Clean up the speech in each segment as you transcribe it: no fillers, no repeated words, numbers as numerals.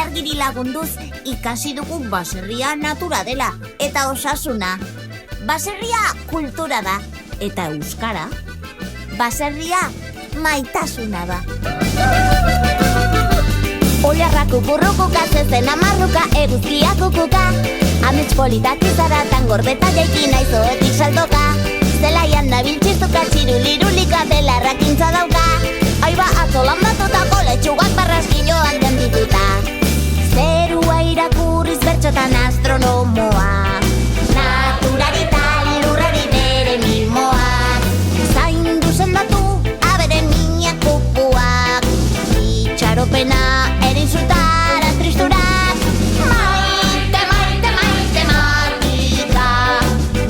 ilargiri lagunduz ikasi dugu baserria natura dela eta osasuna. Baserria kultura da eta euskara. Baserria maitasuna da. Oiarrako burrukuka zezen amarruka eguzkia kukuka. Amets politak izaratan gordeta jaikin aizoetik saltoka. Zelaian nabil txistuka txirulirulika belarrak intza dauka. Aiba atzolan batutako letxugak barraskiloak dendituta. Zerua irakurriz bertxotan astronomoa. Naturaritan lurrari bere mimoak. Zaindu sendatu abere minak pupuak. Itxaropena erin zutara tristurak. Maite, maite, maite matika.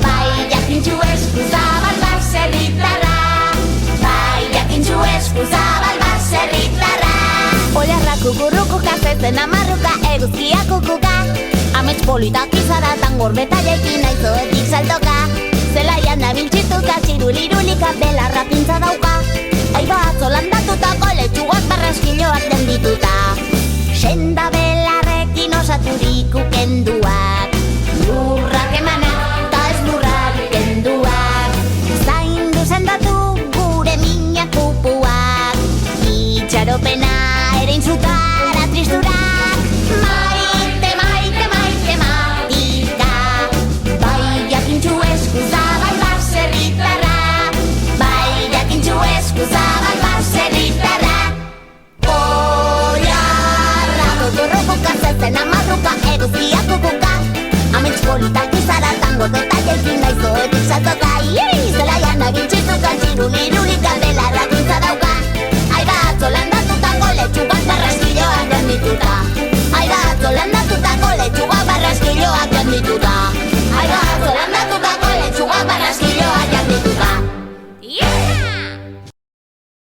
Bai jakintxu eskuzabal baserritarra. Bai jakintxu eskuzabal baserritarra. Oiarrako gurrukuka zezen amarruka eguzkia kukuka. Amets politak izaratan gordeta jaikin aizoetik saltoka. Zelaian nabil txistuka txirulirulika belarrak intza dauka. Aiba atzolan datutako letxugak barraskiloak dendituta. Senda belarrekin osaturiko kenduak. Lurrak emanak ta ez lurrak kenduak. Zaindu sendatu gure minak pupuak. Itxaropena erein zutara tristurak. Maite, maite, maite matika. Bai jakintxu eskuzabal baserritarra. Bai jakintxu eskuzabal baserritarra. Oiarrako gurrukuka zezen amarruka eguzkia kukuka. Amets politak izaratan gordeta jaikin aizoetik saltoka. Zelaian nabil txistuka txiruliruli